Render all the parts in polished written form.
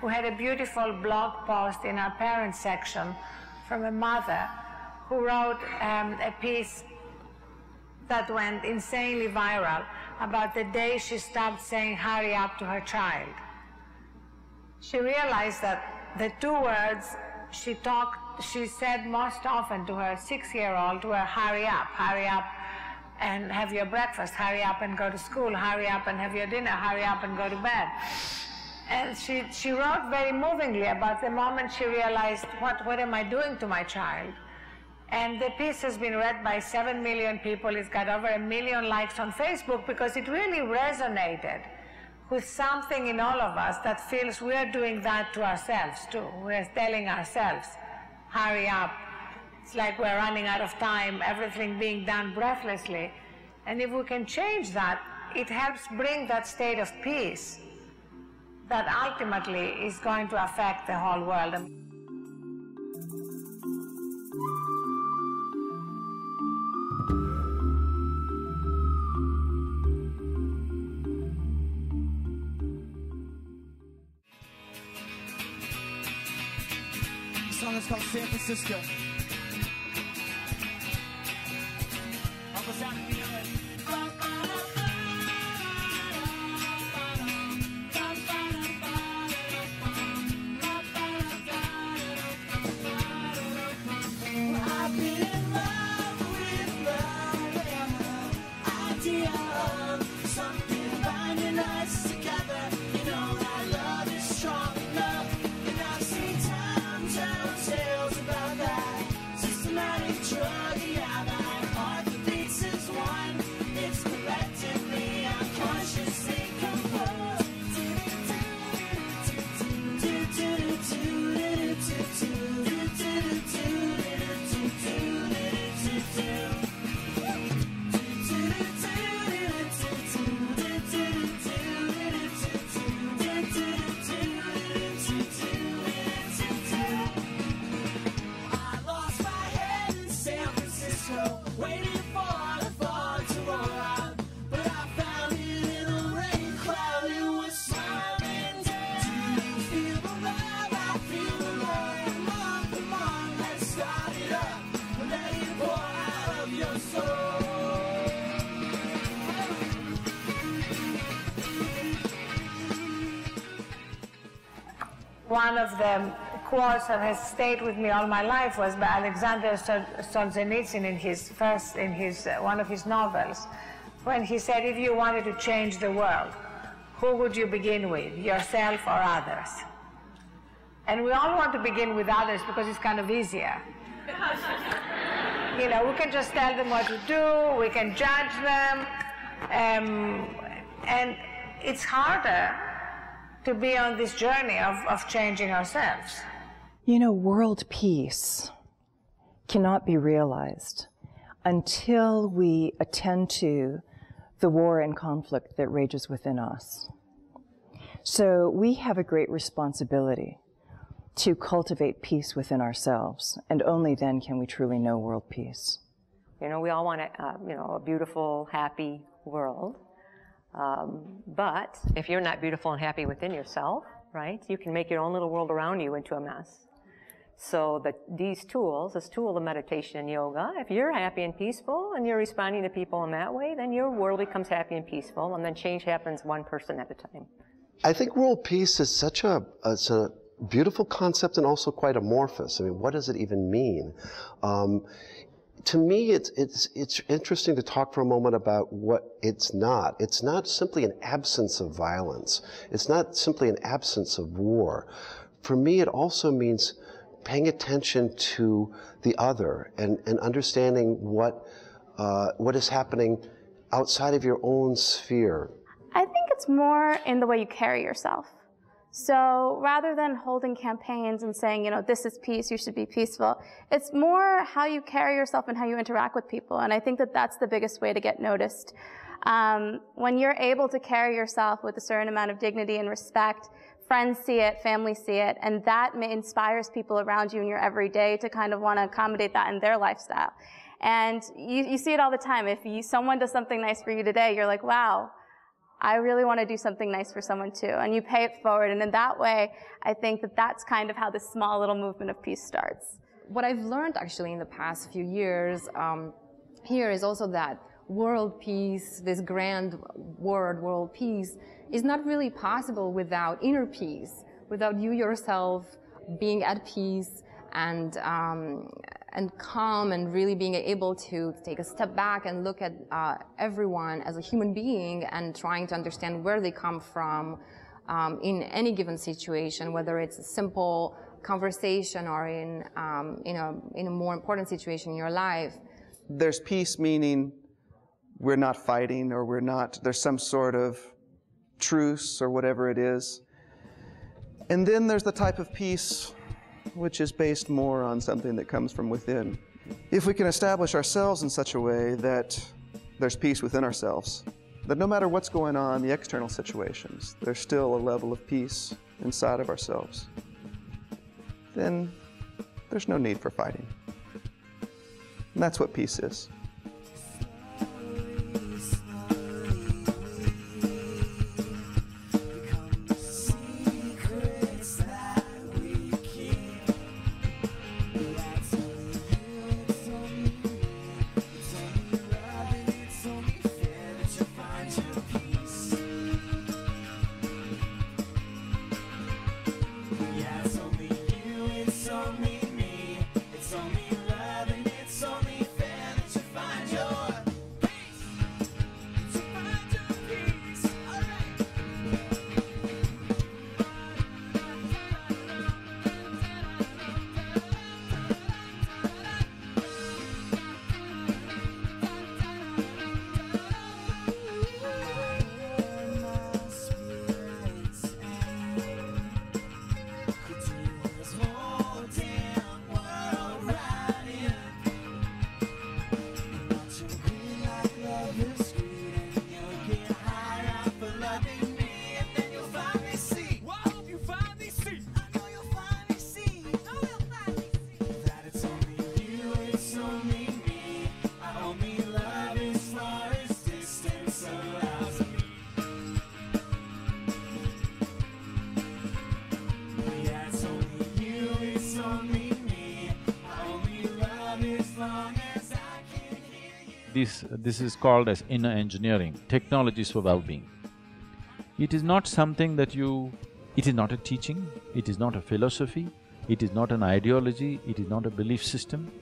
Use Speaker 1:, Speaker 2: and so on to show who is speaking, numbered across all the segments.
Speaker 1: who had a beautiful blog post in our parents section from a mother who wrote a piece that went insanely viral about the day she stopped saying hurry up to her child. She realized that the two words she said most often to her 6-year-old were hurry up and have your breakfast, hurry up and go to school, hurry up and have your dinner, hurry up and go to bed. And she wrote very movingly about the moment she realized, what am I doing to my child? And the piece has been read by 7 million people. It's got over 1 million likes on Facebook because it really resonated with something in all of us that feels we're doing that to ourselves too. We're telling ourselves, hurry up. It's like we're running out of time, everything being done breathlessly. And if we can change that, it helps bring that state of peace that ultimately is going to affect the whole world.
Speaker 2: The song is called San Francisco. Almost out of the end. I've been in love with the idea of something binding us together. You know that love is strong enough, and I've seen tales about that systematic drug. Yeah, my heart beats as one. It's collectively, unconsciously composed. I lost my head in San Francisco, waiting for the fog to roll out. But I found it in a rain cloud, it was smiling. Do you feel the love? I feel the love. Come on, let's start it up. Let it pour out of your soul.
Speaker 1: One of the quotes that has stayed with me all my life was by Alexander Solzhenitsyn in one of his novels, when he said, if you wanted to change the world, who would you begin with, yourself or others? And we all want to begin with others because it's kind of easier. You know, we can just tell them what to do, we can judge them, and it's harder to be on this journey of changing ourselves.
Speaker 3: You know, world peace cannot be realized until we attend to the war and conflict that rages within us. So we have a great responsibility to cultivate peace within ourselves, and only then can we truly know world peace.
Speaker 4: You know, we all want a beautiful, happy world. But if you're not beautiful and happy within yourself, right, you can make your own little world around you into a mess. So these tools, this tool of meditation and yoga, if you're happy and peaceful and you're responding to people in that way, then your world becomes happy and peaceful, and then change happens one person at a time.
Speaker 5: I think world peace is such a beautiful concept and also quite amorphous. I mean, what does it even mean? To me, it's interesting to talk for a moment about what it's not. It's not simply an absence of violence. It's not simply an absence of war. For me, it also means paying attention to the other and understanding what is happening outside of your own sphere.
Speaker 6: I think it's more in the way you carry yourself. So rather than holding campaigns and saying, you know, this is peace, you should be peaceful, it's more how you carry yourself and how you interact with people. And I think that that's the biggest way to get noticed. When you're able to carry yourself with a certain amount of dignity and respect, friends see it, family see it, and that inspires people around you in your everyday to kind of want to accommodate that in their lifestyle. And you see it all the time. If someone does something nice for you today, you're like, wow, I really want to do something nice for someone too. And you pay it forward. And in that way, I think that that's kind of how this small little movement of peace starts.
Speaker 7: What I've learned actually in the past few years here is also that world peace, this grand word, world peace, is not really possible without inner peace, without you yourself being at peace and calm and really being able to take a step back and look at everyone as a human being and trying to understand where they come from in any given situation, whether it's a simple conversation or in a more important situation in your life.
Speaker 8: There's peace meaning we're not fighting, or there's some sort of truce or whatever it is. And then there's the type of peace which is based more on something that comes from within. If we can establish ourselves in such a way that there's peace within ourselves, that no matter what's going on, the external situations, there's still a level of peace inside of ourselves, then there's no need for fighting. And that's what peace is.
Speaker 9: This is called as inner engineering, technologies for well-being. It is not something that it is not a teaching, it is not a philosophy, it is not an ideology, it is not a belief system,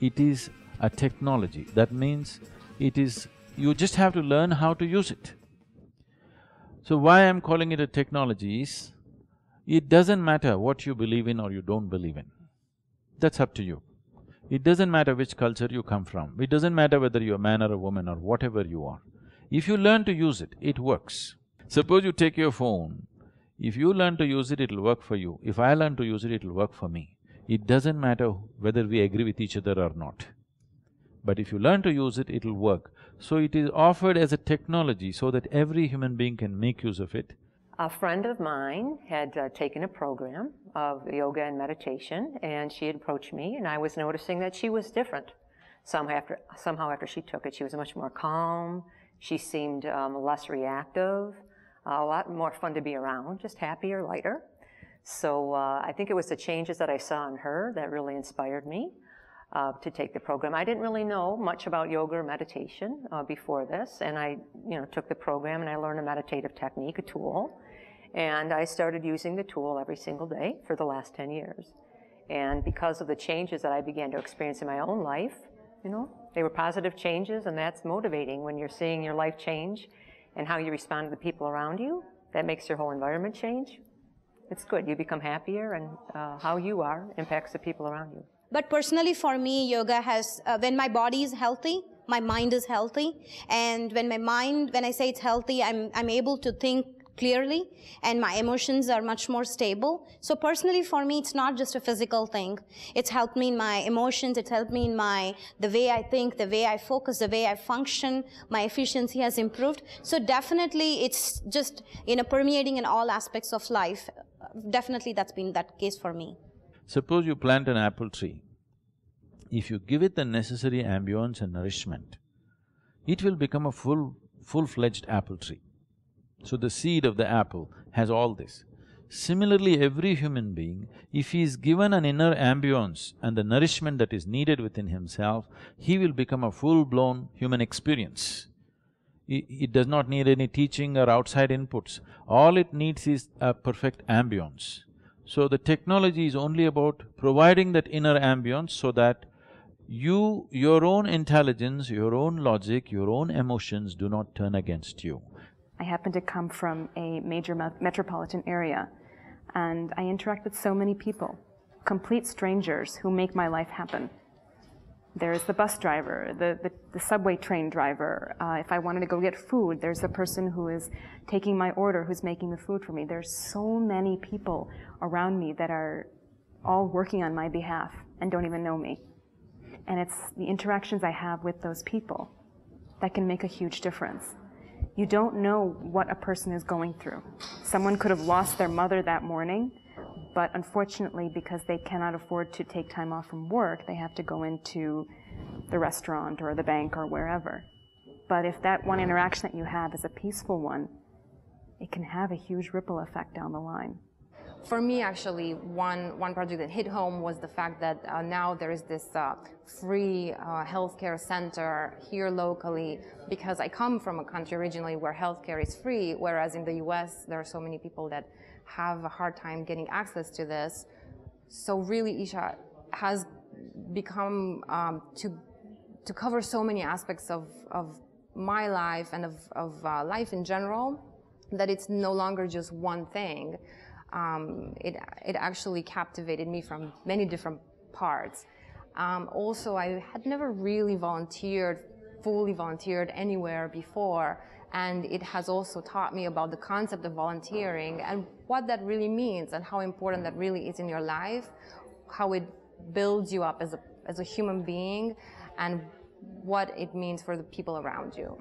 Speaker 9: it is a technology. That means you just have to learn how to use it. So why I'm calling it a technology is, it doesn't matter what you believe in or you don't believe in. That's up to you. It doesn't matter which culture you come from, it doesn't matter whether you're a man or a woman or whatever you are. If you learn to use it, it works. Suppose you take your phone, if you learn to use it, it'll work for you. If I learn to use it, it'll work for me. It doesn't matter whether we agree with each other or not. But if you learn to use it, it'll work. So it is offered as a technology so that every human being can make use of it.
Speaker 4: A friend of mine had taken a program of yoga and meditation, and she had approached me, and I was noticing that she was different. Somehow after she took it, she was much more calm, she seemed less reactive, a lot more fun to be around, just happier, lighter. So I think it was the changes that I saw in her that really inspired me to take the program. I didn't really know much about yoga or meditation before this, and I took the program and I learned a meditative technique, a tool, and I started using the tool every single day for the last 10 years. And because of the changes that I began to experience in my own life, they were positive changes, and that's motivating when you're seeing your life change and how you respond to the people around you. That makes your whole environment change. It's good. You become happier, and how you are impacts the people around you.
Speaker 10: But personally for me, yoga has, when my body is healthy, my mind is healthy. And when I say it's healthy, I'm able to think clearly, and my emotions are much more stable. So personally for me, it's not just a physical thing. It's helped me in my emotions, it's helped me in the way I think, the way I focus, the way I function, my efficiency has improved. So definitely it's just, permeating in all aspects of life. Definitely that's been that case for me.
Speaker 9: Suppose you plant an apple tree. If you give it the necessary ambience and nourishment, it will become a full-fledged apple tree. So the seed of the apple has all this. Similarly, every human being, if he is given an inner ambience and the nourishment that is needed within himself, he will become a full-blown human experience. It does not need any teaching or outside inputs. All it needs is a perfect ambience. So the technology is only about providing that inner ambience so that your own intelligence, your own logic, your own emotions do not turn against you.
Speaker 11: I happen to come from a major metropolitan area, and I interact with so many people, complete strangers who make my life happen. There's the bus driver, the subway train driver. If I wanted to go get food, there's the person who is taking my order, who's making the food for me. There's so many people around me that are all working on my behalf and don't even know me. And it's the interactions I have with those people that can make a huge difference. You don't know what a person is going through. Someone could have lost their mother that morning, but unfortunately, because they cannot afford to take time off from work, they have to go into the restaurant or the bank or wherever. But if that one interaction that you have is a peaceful one, it can have a huge ripple effect down the line.
Speaker 7: For me, actually, one project that hit home was the fact that now there is this free healthcare center here locally, because I come from a country originally where healthcare is free, whereas in the US there are so many people that have a hard time getting access to this. So really, Isha has become to cover so many aspects of my life and of life in general, that it's no longer just one thing. It actually captivated me from many different parts. Also, I had never really fully volunteered anywhere before, and it has also taught me about the concept of volunteering and what that really means and how important that really is in your life, how it builds you up as a human being, and what it means for the people around you.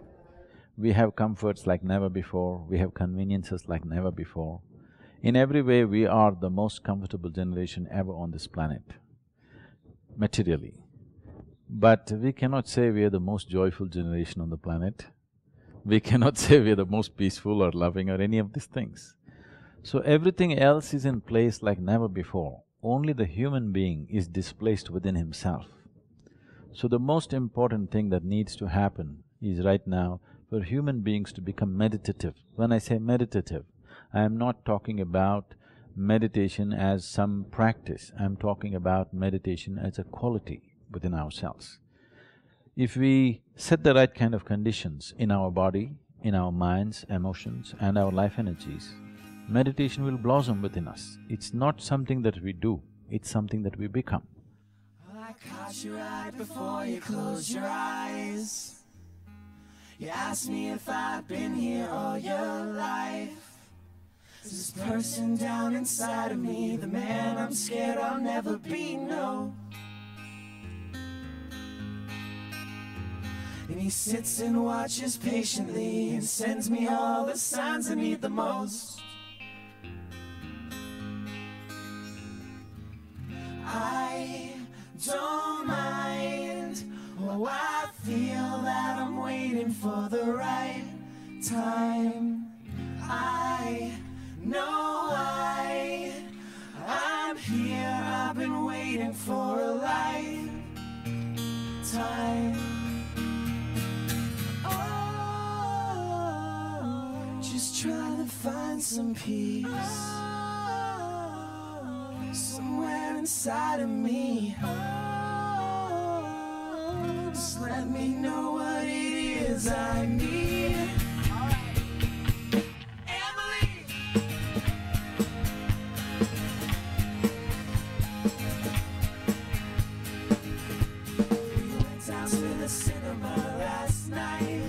Speaker 9: We have comforts like never before, we have conveniences like never before. In every way, we are the most comfortable generation ever on this planet, materially. But we cannot say we are the most joyful generation on the planet. We cannot say we are the most peaceful or loving or any of these things. So everything else is in place like never before. Only the human being is displaced within himself. So the most important thing that needs to happen is right now for human beings to become meditative. When I say meditative, I am not talking about meditation as some practice, I'm talking about meditation as a quality within ourselves. If we set the right kind of conditions in our body, in our minds, emotions and our life energies, meditation will blossom within us. It's not something that we do, it's something that we become.
Speaker 2: I caught you right before you closed your eyes. You asked me if I'd been here all your life. This person down inside of me, the man I'm scared I'll never be, no. And he sits and watches patiently and sends me all the signs I need the most. I don't mind. Oh, I feel that I'm waiting for the right time. I know I'm here. I've been waiting for a lifetime. Oh, just trying to find some peace somewhere inside of me. Just let me know what it is I need. Emily! We went out to the cinema last night.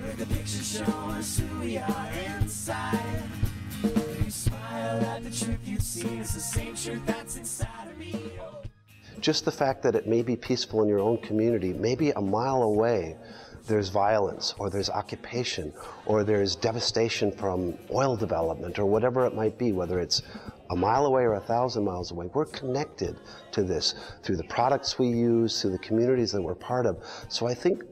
Speaker 2: Heard the picture show us who we are inside. You smile at the truth you've seen. It's the same truth that's inside of me.
Speaker 5: Just the fact that it may be peaceful in your own community, maybe a mile away there's violence, or there's occupation, or there's devastation from oil development, or whatever it might be, whether it's a mile away or 1,000 miles away. We're connected to this through the products we use, through the communities that we're part of. So I think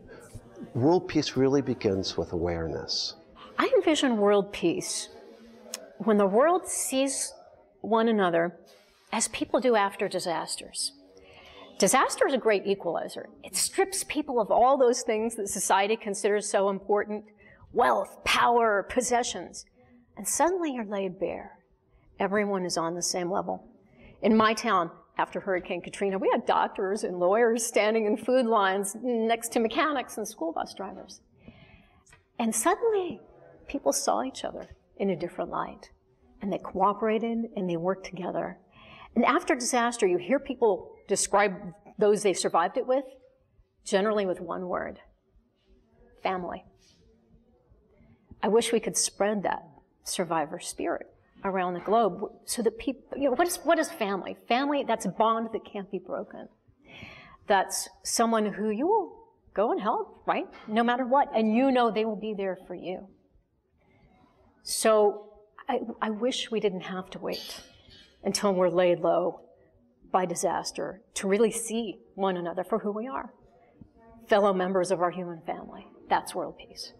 Speaker 5: world peace really begins with awareness.
Speaker 12: I envision world peace when the world sees one another as people do after disasters. Disaster is a great equalizer. It strips people of all those things that society considers so important, wealth, power, possessions, and suddenly you're laid bare. Everyone is on the same level. In my town, after Hurricane Katrina, we had doctors and lawyers standing in food lines next to mechanics and school bus drivers. And suddenly, people saw each other in a different light, and they cooperated and they worked together. And after disaster, you hear people describe those they survived it with, generally with one word: family. I wish we could spread that survivor spirit around the globe so that people, what is family? Family, that's a bond that can't be broken. That's someone who you will go and help, right? No matter what, and you know they will be there for you. So I wish we didn't have to wait until we're laid low by disaster to really see one another for who we are, fellow members of our human family. That's world peace.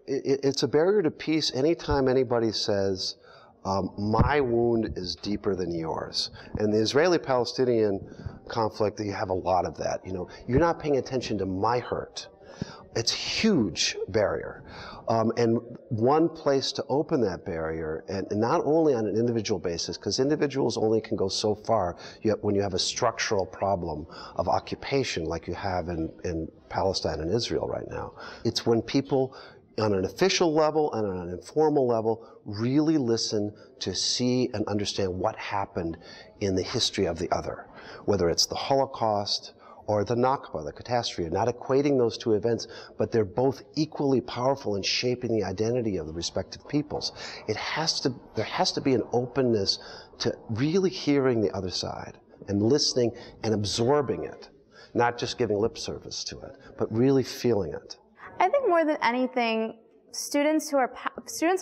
Speaker 5: It's a barrier to peace anytime anybody says, my wound is deeper than yours. And the Israeli-Palestinian conflict, you have a lot of that. You're not paying attention to my hurt. It's a huge barrier. And one place to open that barrier, and not only on an individual basis, because individuals only can go so far when you have a structural problem of occupation like you have in Palestine and Israel right now. It's when people on an official level and on an informal level really listen to see and understand what happened in the history of the other, whether it's the Holocaust or the Nakba, the catastrophe, not equating those two events, but they're both equally powerful in shaping the identity of the respective peoples. There has to be an openness to really hearing the other side and listening and absorbing it, not just giving lip service to it, but really feeling it.
Speaker 6: I think more than anything, students are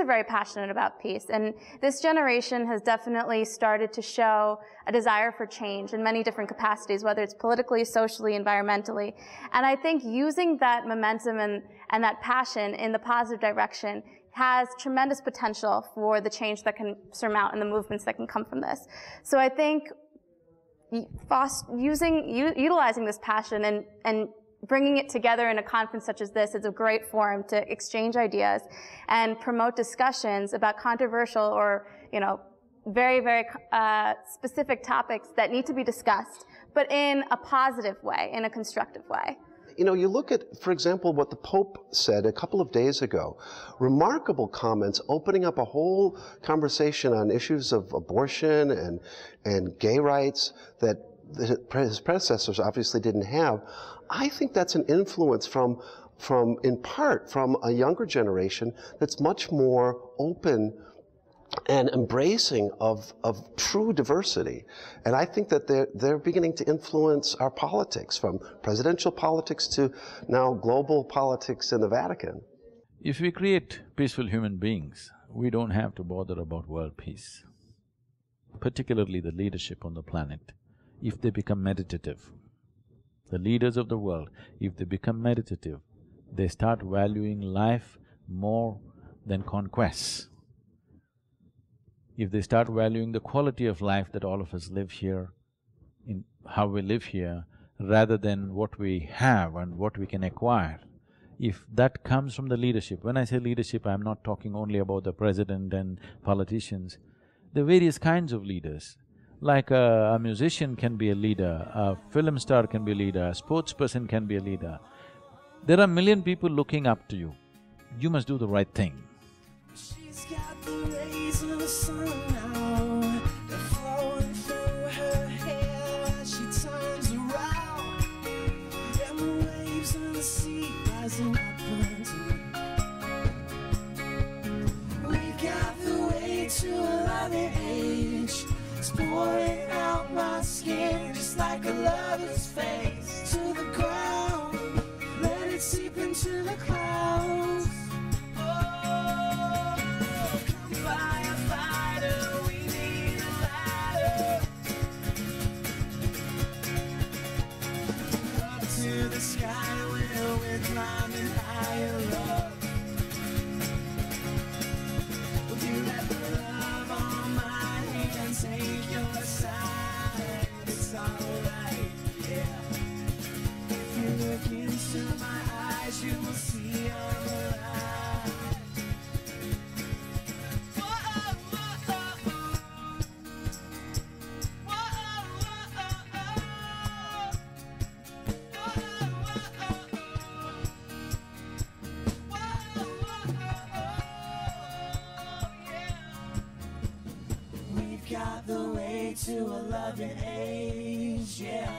Speaker 6: very passionate about peace, and this generation has definitely started to show a desire for change in many different capacities, whether it's politically, socially, environmentally. And I think using that momentum and that passion in the positive direction has tremendous potential for the change that can surmount and the movements that can come from this. So I think utilizing this passion and bringing it together in a conference such as this is a great forum to exchange ideas and promote discussions about controversial or, very, very specific topics that need to be discussed, but in a positive way, in a constructive way.
Speaker 5: You look at, for example, what the Pope said a couple of days ago. Remarkable comments opening up a whole conversation on issues of abortion and gay rights that his predecessors obviously didn't have. I think that's an influence in part from a younger generation that's much more open and embracing of true diversity. And I think that they're beginning to influence our politics, from presidential politics to now global politics in the Vatican.
Speaker 9: If we create peaceful human beings, we don't have to bother about world peace, particularly the leadership on the planet. If they become meditative, the leaders of the world, if they become meditative, they start valuing life more than conquests. If they start valuing the quality of life that all of us live here, in how we live here, rather than what we have and what we can acquire, if that comes from the leadership— when I say leadership, I'm not talking only about the president and politicians, the various kinds of leaders. Like a musician can be a leader, a film star can be a leader, a sports person can be a leader. There are a million people looking up to you. You must do the right thing.
Speaker 2: She's got the rays of the sun now, they're flowing through her hair as she turns around, and the waves of the sea rising up onto me. We got the way to another age. It's pouring out my skin just like a lover's face to the ground. Let it seep into the clouds. Oh, come firefighter, we need a ladder up to the sky where we're climbing higher up. the way to a loving age, yeah.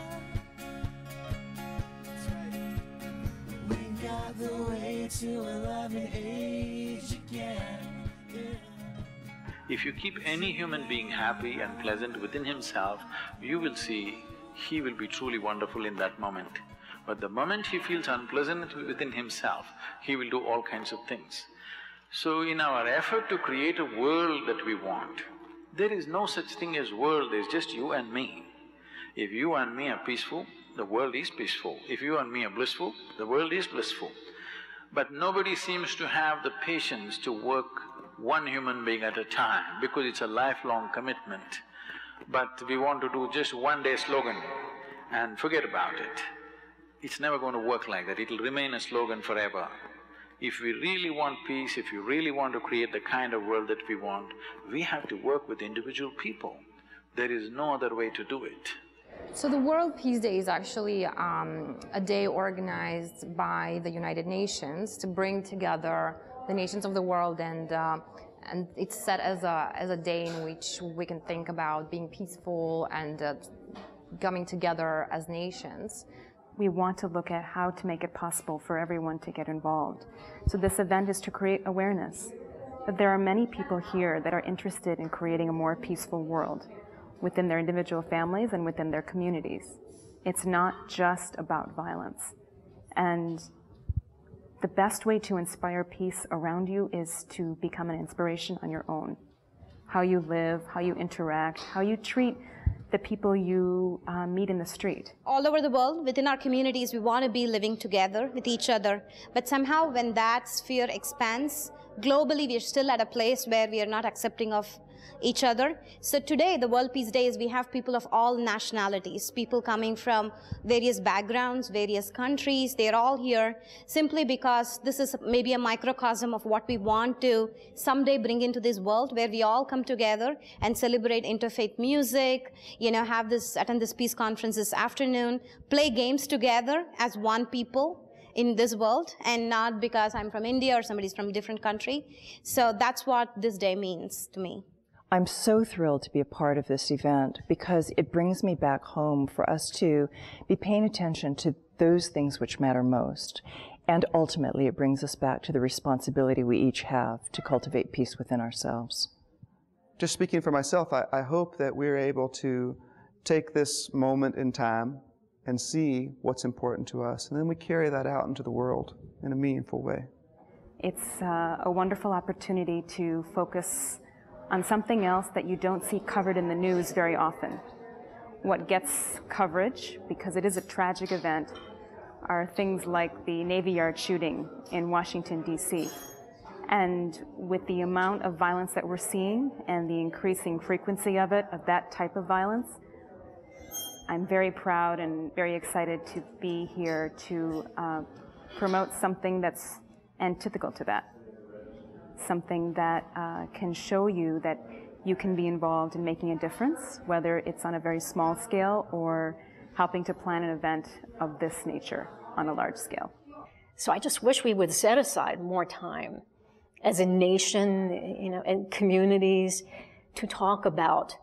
Speaker 2: That's right. We got the way to a loving age again, yeah.
Speaker 9: If you keep any human being happy and pleasant within himself, you will see he will be truly wonderful in that moment. But the moment he feels unpleasant within himself, he will do all kinds of things. So in our effort to create a world that we want, there is no such thing as world, there's just you and me. If you and me are peaceful, the world is peaceful. If you and me are blissful, the world is blissful. But nobody seems to have the patience to work one human being at a time because it's a lifelong commitment. But we want to do just one-day slogan and forget about it. It's never going to work like that, it'll remain a slogan forever. If we really want peace, if you really want to create the kind of world that we want, we have to work with individual people. There is no other way to do it.
Speaker 7: So the World Peace Day is actually a day organized by the United Nations to bring together the nations of the world, and it's set as a day in which we can think about being peaceful and coming together as nations.
Speaker 11: We want to look at how to make it possible for everyone to get involved. So this event is to create awareness that there are many people here that are interested in creating a more peaceful world within their individual families and within their communities. It's not just about violence. And the best way to inspire peace around you is to become an inspiration on your own. How you live, how you interact, how you treat the people you meet in the street.
Speaker 10: All over the world, within our communities, we want to be living together with each other. But somehow when that sphere expands, globally we are still at a place where we are not accepting of each other. So today, the World Peace Day, is we have people of all nationalities, people coming from various backgrounds, various countries. They're all here simply because this is maybe a microcosm of what we want to someday bring into this world, where we all come together and celebrate interfaith music, attend this peace conference this afternoon, play games together as one people in this world, and not because I'm from India or somebody's from a different country. So that's what this day means to me.
Speaker 3: I'm so thrilled to be a part of this event because it brings me back home for us to be paying attention to those things which matter most. And ultimately, it brings us back to the responsibility we each have to cultivate peace within ourselves.
Speaker 8: Just speaking for myself, I hope that we're able to take this moment in time and see what's important to us, and then we carry that out into the world in a meaningful way.
Speaker 11: It's a wonderful opportunity to focus on something else that you don't see covered in the news very often. What gets coverage, because it is a tragic event, are things like the Navy Yard shooting in Washington, D.C. And with the amount of violence that we're seeing and the increasing frequency of it, of that type of violence, I'm very proud and very excited to be here to promote something that's antithetical to that. Something that can show you that you can be involved in making a difference, whether it's on a very small scale or helping to plan an event of this nature on a large scale.
Speaker 12: So I just wish we would set aside more time as a nation, and communities to talk about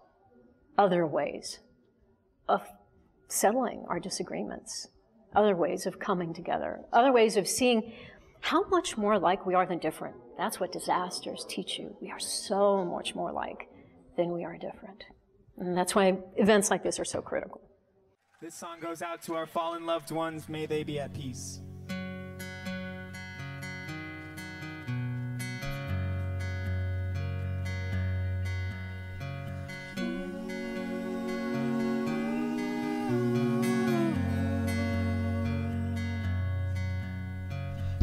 Speaker 12: other ways of settling our disagreements, other ways of coming together, other ways of seeing how much more alike we are than different. That's what disasters teach you. We are so much more alike than we are different. And that's why events like this are so critical.
Speaker 13: This song goes out to our fallen loved ones. May they be at peace.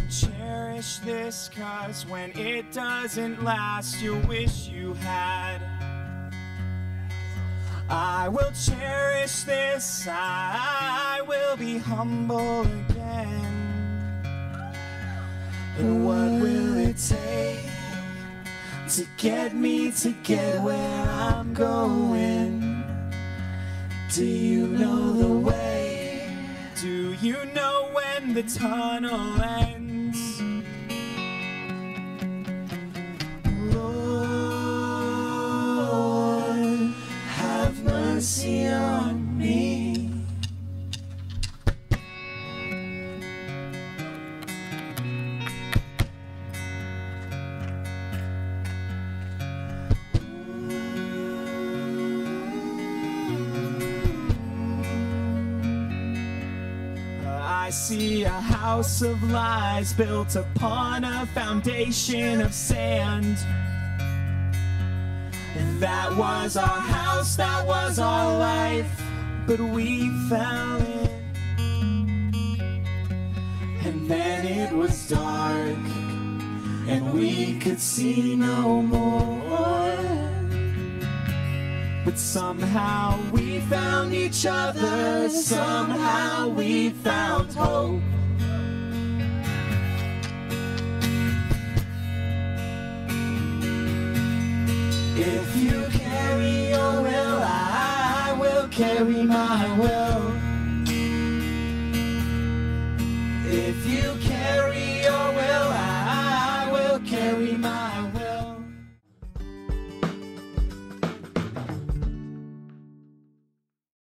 Speaker 13: Cherish this, 'cause when it doesn't last, you'll wish you had. I will cherish this, I will be humble again. And what will it take to get me to get where I'm going? Do you know the way? Do you know when the tunnel ends? Lord, mercy on me. I see a house of lies built upon a foundation of sand. And that was our house, that was our life, but we fell in. And then it was dark, and we could see no more. But somehow we found each other, somehow we found hope. If you carry your will, I will carry my will.